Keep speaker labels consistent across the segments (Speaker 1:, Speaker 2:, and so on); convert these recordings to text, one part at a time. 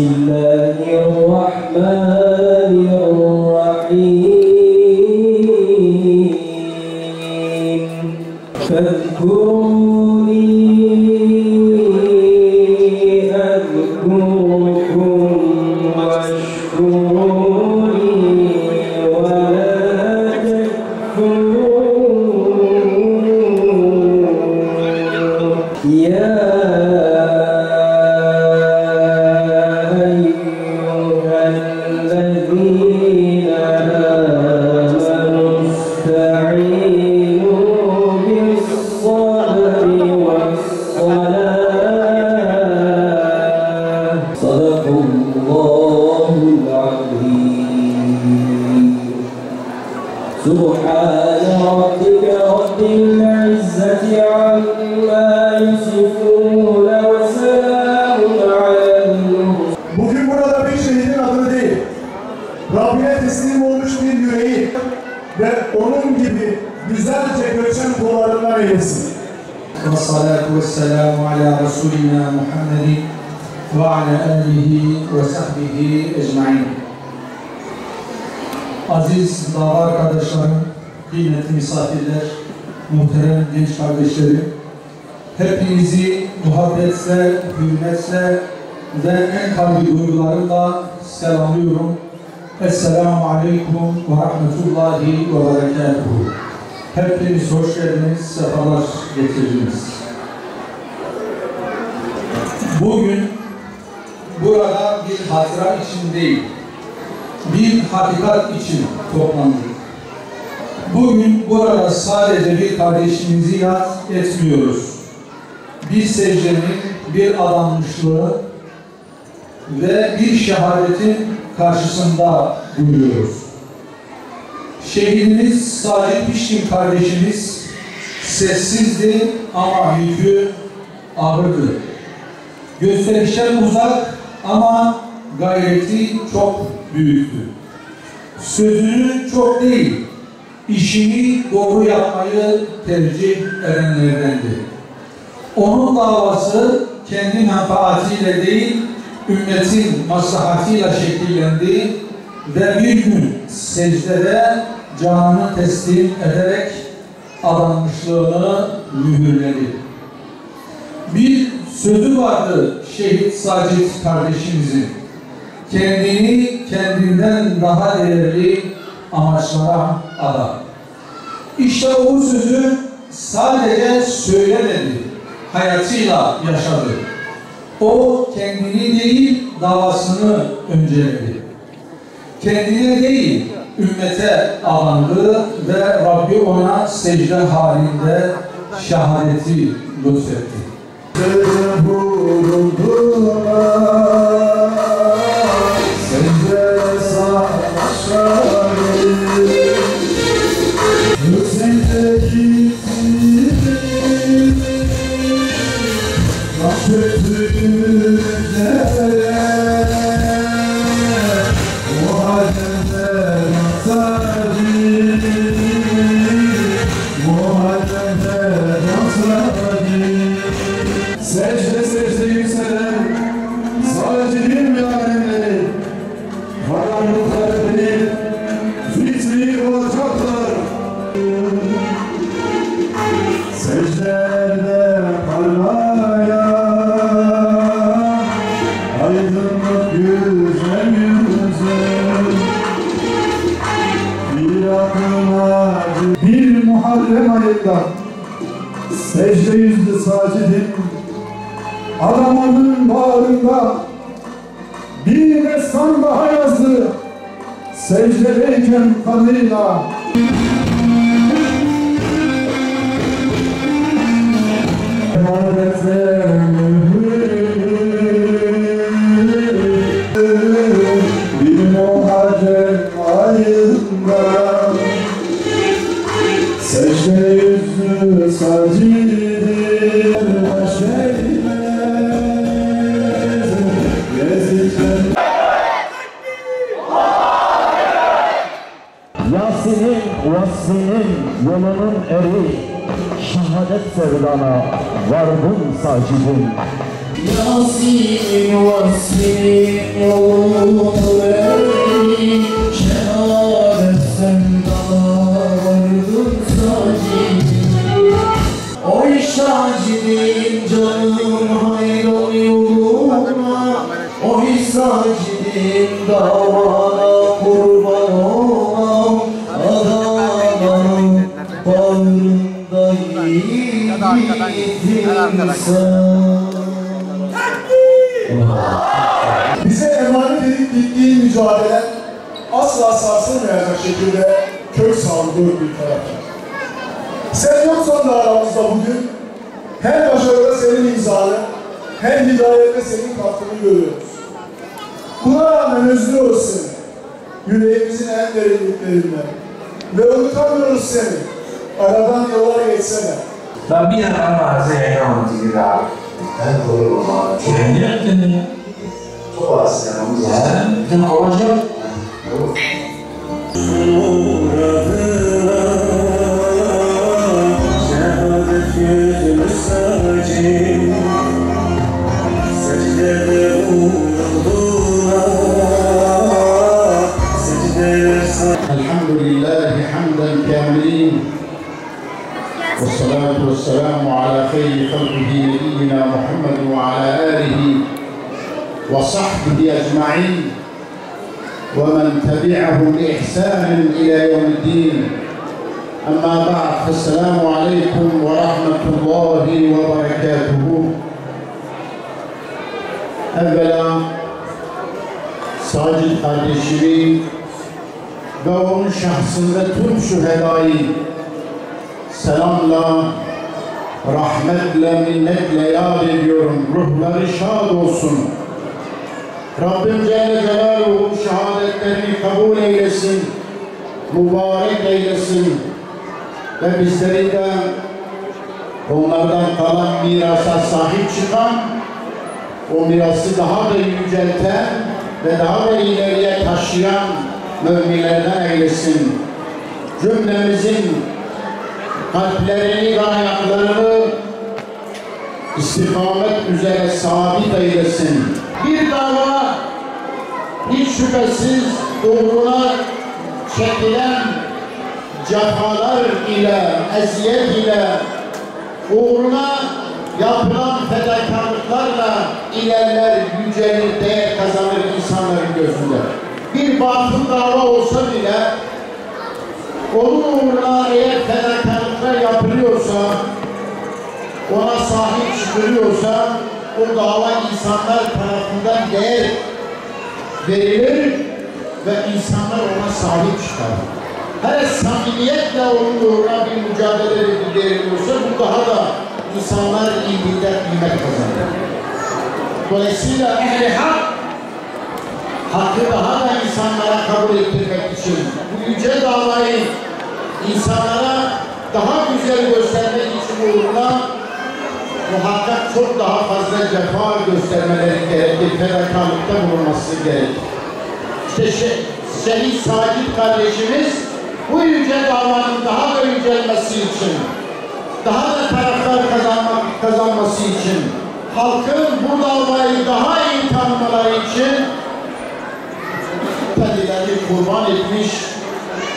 Speaker 1: الله الرحمن الرحيم فاذكروني أذكركم واشكروني ولا تكفرون يا سبحان ربك رب العزة عما يصفون وسلام على المرسلين.
Speaker 2: Bugün burada bir şehidin adını değil, Rabbine teslim olmuş bir yüreği ve onun gibi güzelce göçen kullarından eylesin.
Speaker 3: Ve salatu ve selamu ala Resulina Muhammedin ve ala alihi ve sahbihi ecmaîn. Aziz dava arkadaşlarım, kıymetli misafirler, muhterem genç kardeşlerim, hepinizi muhabbetle, hürmetle ve en kalbi duygularımla selamlıyorum. Esselamu aleyküm ve rahmetullahi ve berekatuhu. Hepiniz hoş geldiniz, sefalar getirdiniz. Bugün burada bir hatıra için değil, bir hakikat için toplandık. Bugün burada sadece bir kardeşimizi yad etmiyoruz. Bir secdenin, bir adanmışlığı ve bir şehadetin karşısında duruyoruz. Şehidimiz Sacit Pişkin kardeşimiz sessizdi ama yükü ağırdı. Gösterişten uzak ama gayreti çok büyüktü. Sözünü çok değil, işini doğru yapmayı tercih edenlerdendi. Onun davası kendi menfaatiyle değil, ümmetin maslahatıyla şekillendi ve bir gün secdede canını teslim ederek adanmışlığını mühürledi. Bir sözü vardı şehit Sacit kardeşimizin. Kendini kendinden daha değerli amaçlara ada. İşte o sözü sadece söylemedi, hayatıyla yaşadı. O kendini değil, davasını önceledi. Kendine değil, ümmete adandı ve Rabbi ona secde halinde şehadeti lütfetti.
Speaker 2: Secde secde yükselen Sacit'in müminleri karanlıkları değil fitri olacaklar. Secdelerde parlayan aydınlık güzel yüzün bir aklıma bir Muharrem ayında secde yüzlü Sacit'in Adamanın bağrında bir destan daha yazdı secdedeyken kanıyla. Bir Muharrem ayında secde yüzlü Sacit'in
Speaker 4: Yasin'in vasfinin yolunun eri, şehadet sevdana vardın Sacid'in. Yasin vasfin yolunu verdi, şehadet sevdalardım sacidim. Oy sacidim canım hayran yoluna, oy sacidim davana kurban olam, Adana'nın bağrında yiğidim sen.
Speaker 2: Bize emanet edip gittiğin mücadele asla sarsılmayacak şekilde kök saldığı bir taraftar. Sen yoksan da aramızda bugün hem başarıda senin imzanı hem hidayette senin katkını görüyoruz. Buna rağmen özlüyoruz seni. Yüreğimizin en derinliklerinden. Ve unutamıyoruz seni. Aradan yıllar geçse de.
Speaker 1: Ben bir yerden varsa yayınlamadım gibi abi.
Speaker 5: Ben doğru ama
Speaker 1: Ne yaptın ya?
Speaker 5: çok aslanımız var.
Speaker 1: Bizim kovacak.
Speaker 4: Şehadet yüzümü sacim, secdede uğruna, secdeler
Speaker 3: Elhamdülillahi hamden kâmilin. Vessalatu vesselamu ala khayri halkihi nebiyyina Muhammed ve ala alihi ve sahbihi ecma'in ve men tebi'ahum bi ihsanin ila yevmiddin. Amma ba'd, fesselamu aleykum ve rahmetullahi ve berekatuhu. Evvela Sacid kardeşimi ve onun şahsında tüm şühedayı selamla, rahmetle, minnetle yad ediyorum. Ruhları şad olsun. Rabbim Celle Celaluhu şehadetlerini kabul eylesin, mübarek eylesin ve bizleri de onlardan kalan mirasa sahip çıkan, o mirası daha da yücelten ve daha da ileriye taşıyan müminlerden eylesin. Cümlemizin kalplerini ve ayaklarını istikamet üzere sabit eylesin. Bir dava hiç şüphesiz uğruna çekilen cefalar ile, eziyet ile, uğruna yapılan fedakarlıklarla ilerler, yücelir, değer kazanır insanların gözünde. Bir batıl dava olsa bile onun uğruna eğer fedakarlıklar yapılıyorsa, ona sahip çıkılıyorsa, o dava insanlar tarafından değer verilir ve insanlar ona sahip çıkar. Her samimiyetle onun uğruna bir mücadele veriliyorsa, bu daha da insanlar ilginden kıymet kazanır. Dolayısıyla ehli hak, hakkı daha da insanlara kabul ettirmek için, bu yüce davayı insanlara daha güzel göstermek için uğruna muhakkak çok daha fazla cefa göstermeleri gerekir, fedakarlıkta bulunması gerekir. İşte Şehit Sacid kardeşimiz bu yüce davanın daha da yücelmesi için, daha da taraftar kazanması için, halkın bu davayı daha iyi tanımaları için kendilerini kurban etmiş,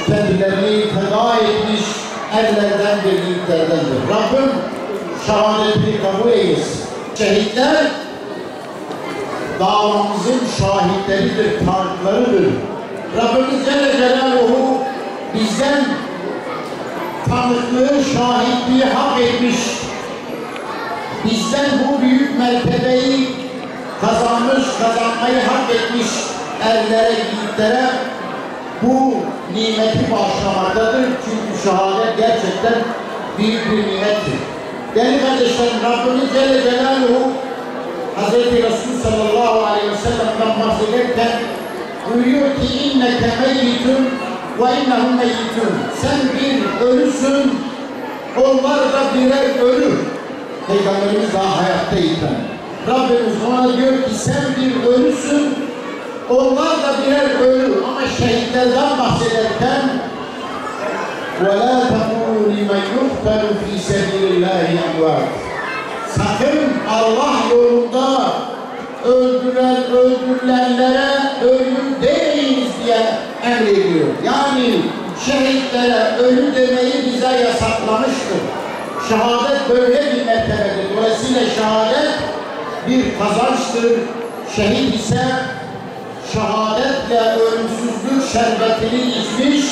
Speaker 3: kendilerini feda etmiş erlerden ve yiğitlerdendir. Rabbim şehadetini kabul eylesin. Şehitler davamızın şahitleridir, tanıklarıdır. Rabbimiz Celle Celaluhu bizden tanıklığı, şahitliği hak etmiş. Bizden bu büyük mertebeyi kazanmış, kazanmayı hak etmiş erlere, yiğitlere bu nimeti bağışlamaktadır. Çünkü şehadet gerçekten büyük bir nimettir. Değerli kardeşlerim, Rabbimiz Celle Celaluhu Hz. Resul sallallahu aleyhi ve sellem'den bahsederken buyuruyor ki inneke meyyitun ve innehum meyyitun. Sen bir ölüsün, onlar da birer ölü. Peygamberimiz daha hayattayken Rabbimiz ona diyor ki sen bir ölüsün, onlar da birer ölü. Ama şehitlerden bahsederken وَلَا تَقُولُوا لِمَنْ يُقْتَلُ فِي سَبِيلِ اللّٰهِ اَمْوَاتٍ. sakın Allah yolunda öldürülenlere ölüm demeyiniz diye emrediyor. Yani şehitlere ölü demeyi bize yasaklamıştır. Şehadet böyle bir mertebedir. Dolayısıyla şehadet bir kazançtır. Şehit ise şehadetle ölümsüzlük şerbetini içmiş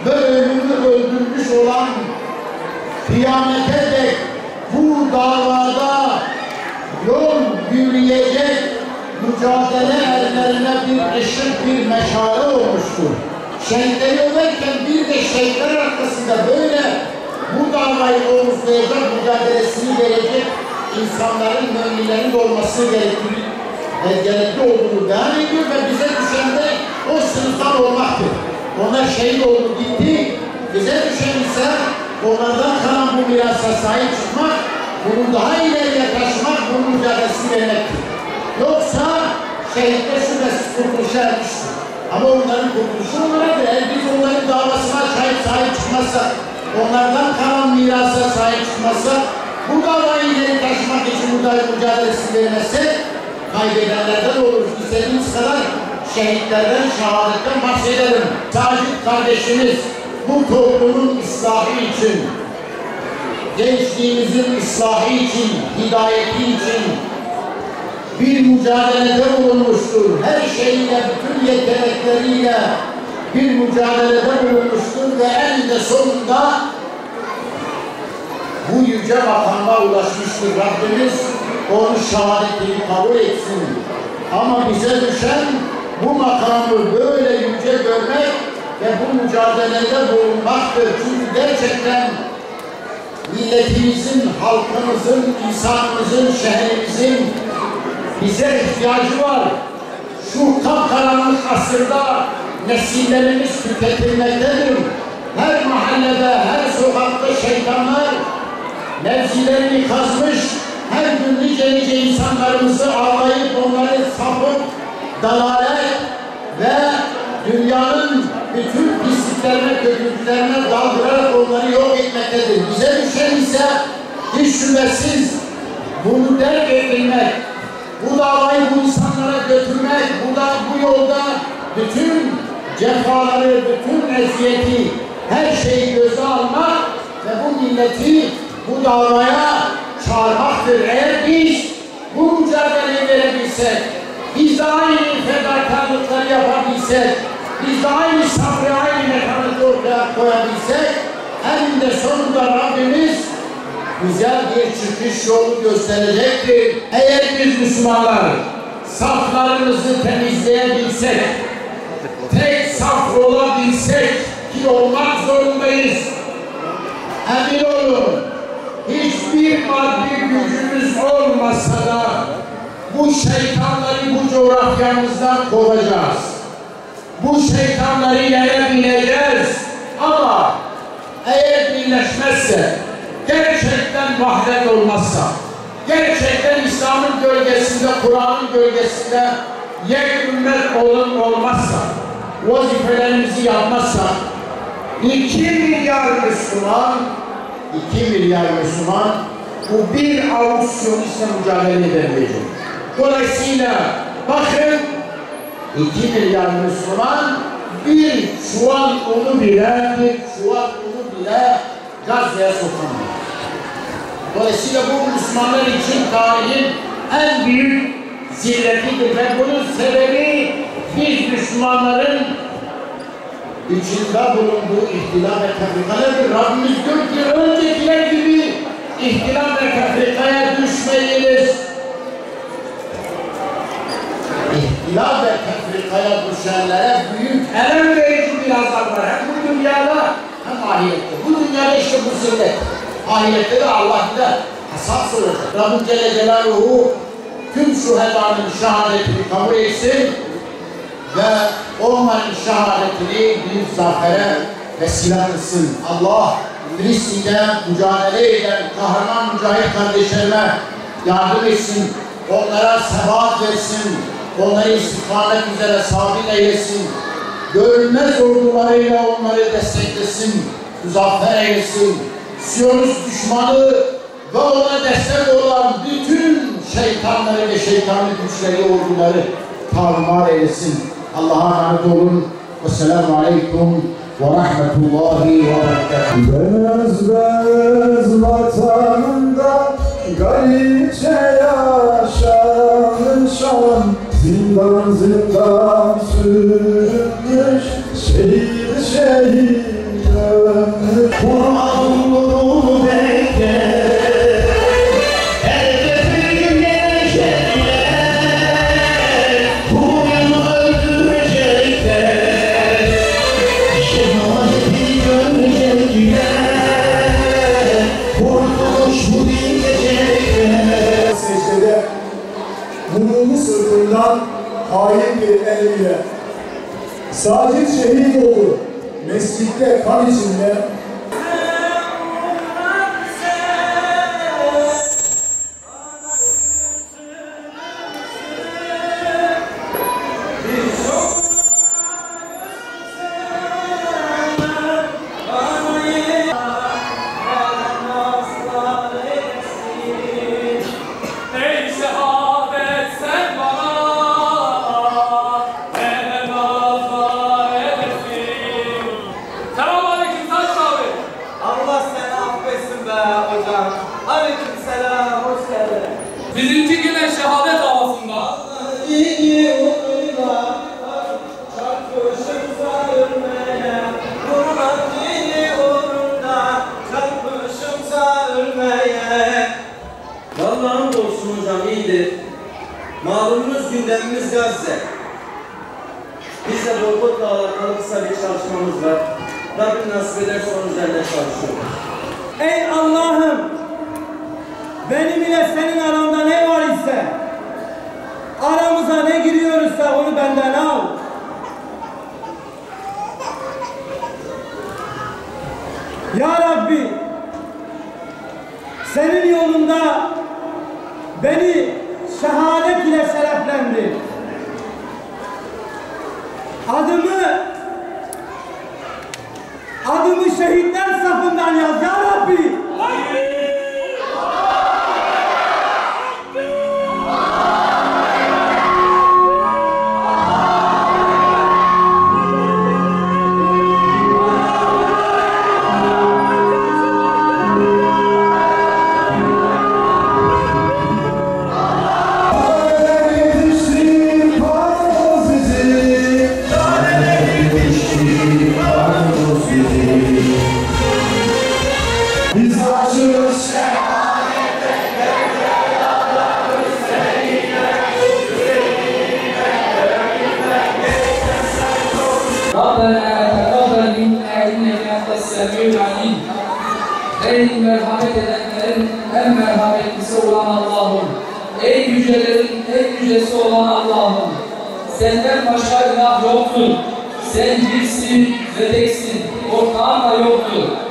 Speaker 3: ve ölümü öldürmüş olan, kıyamete dek bu davada yol yürüyecek mücadele erlerine bir ışık, bir meşale olmuştur. Şehitleri överken bir de şehitler arkasında böyle bu davayı omuzlayacak, mücadelesini verecek insanların, müminlerin olması gerekli olduğunu beyan ediyor ve bize düşen de o sınıftan olmaktır. Onlar şehit oldu, gitti. Bize düşen ise onlardan kalan bu mirasa sahip çıkmak, bunu daha ileriye taşımak, bunun mücadelesini vermektir. Yoksa şehitler şüphesiz kurtuluşa ermiştir. Ama onların kurtuluşu onlaradır. Eğer biz onların davasına sahip çıkmazsak, onlardan kalan mirasa sahip çıkmazsak, bu davayı ileri taşımak için bu mücadelesini vermezsek, kaybedenlerden oluruz. İstediğimiz kadar şehitlerden, şehadetten bahsedelim. Sacit kardeşimiz bu toplumun ıslahı için, gençliğimizin ıslahı için, hidayeti için bir mücadelede bulunmuştur. Her şeyiyle, bütün yetenekleriyle bir mücadelede bulunmuştur ve eninde sonunda bu yüce makama ulaşmıştır. Rabbimiz onun şehadetini kabul etsin. Ama bize düşen bu makamı böyle yüce görmek ve bu mücadelede bulunmaktır. Çünkü gerçekten milletimizin, halkımızın, insanımızın, şehrimizin bize ihtiyacı var. Şu kapkaranlık asırda nesillerimiz tüketilmektedir. Her mahallede, her sokakta şeytanlar mevzilerini kazmış, her gün nice insanlarımızı ağlayıp onları sapık, dalalet ve dünyanın bütün pisliklerine, kötülüklerine daldırarak onları yok etmektedir. Bize düşen ise hiç şüphesiz bunu derk edilmek, bu davayı bu insanlara götürmek, bu yolda bütün cefaları, bütün eziyeti, her şeyi göze almak ve bu milleti bu davaya çağırmaktır. Eğer biz bu mücadeleyi verebilsek, biz de aynı fedakarlıkları yapabilsek, biz de aynı sabrı, aynı mekanı ortaya koyabilsek, eninde sonunda Rabbimiz güzel bir çıkış yolu gösterecektir. Eğer biz Müslümanlar saflarımızı temizleyebilsek, tek saf olabilsek ki olmak zorundayız, emin olun, hiçbir maddi gücümüz olmasa da bu şeytanları bu coğrafyamızdan kovacağız. Bu şeytanları yenebileceğiz. Ama eğer birleşmezse, gerçekten vahdet olmazsa, gerçekten İslam'ın gölgesinde, Kur'an'ın gölgesinde yek ümmet olmazsa, vazifelerimizi yapmazsa 2 milyar Müslüman bu bir avuç Siyonist'le mücadele edemeyecek. Dolayısıyla bakın 2 milyar Müslüman bir çuval unu bile Gazze'ye sokamıyor. Dolayısıyla bu Müslümanlar için tarihin en büyük zilletidir ve bunun sebebi biz Müslümanların içinde bulunduğu ihtilaf ve tefrikalardır. Rabbimiz diyor ki öncekiler gibi ihtilaf ve tefrikaya düşmeyiniz. İhtilaf ve tefrikaya düşenlere büyük elem verici bir azap var. Hem bu dünyada hem ahirette. Bu dünyada işte bu zillet. Ahirette de Allah'ta hesap soracak. Rabbim Celle Celaluhu tüm şuhedanın şehadetini kabul etsin ve onların şehadetini bir zafere vesile kılsın. Allah Filistin'de mücadele eden kahraman mücahit kardeşlerime yardım etsin. Onlara sebat versin. Onları istikamet üzere sabit eylesin. Görünmez ordularıyla onları desteklesin. Muzaffer eylesin. Siyonist düşmanı ve ona destek olan bütün şeytanları ve şeytanlı güçleri, orduları tarumar eylesin. Allah'a emanet olun. Vesselamu aleyküm ve rahmetullahi ve berekatuhu.
Speaker 2: Bez bez vatanında garipçe yaşamışam, zindan zindan sürünmüş, şehit şehit ölmüş.
Speaker 3: Kur'an nurunu bekler, elbet bir gün gelecekler, Kur'an'ı öldürecekler, şehadeti görecekler, kurtuluş bu diyecekler.
Speaker 2: Secdede burnunu sırtından hain bir eliyle Sacit şehit oldu. Mescitte kan içinde
Speaker 1: Bizimki yine şehadet havasında.
Speaker 6: İyi uğruna çarpışımsa ölmeye, Kur'an dini uğruna çarpışımsa ölmeye. Allah'ın olsun hocam iyidir. Malumumuz gündemimiz Gazze. Biz de Golgot'la alakalı kısa bir çalışmamız var. Rabbim nasip ederse onun üzerinde çalışıyoruz. Ey Allah'ım! Benim ile senin aranda ne var ise, aramıza ne giriyorsa onu benden al. Ya Rabbi, senin yolunda beni şehadet ile şereflendir. Adımı şehitler safından yaz ya Rabbi.
Speaker 2: biz açıyoruz.
Speaker 1: Rabbena tekabbel minna inneke entes semiul alim. Ey merhamet edenlerin en merhametlisi olan Allah'ım, ey yücelerin en yücesi olan Allah'ım, senden başka ilah yoktur. Sen birsin ve teksin, ortağın da yoktur.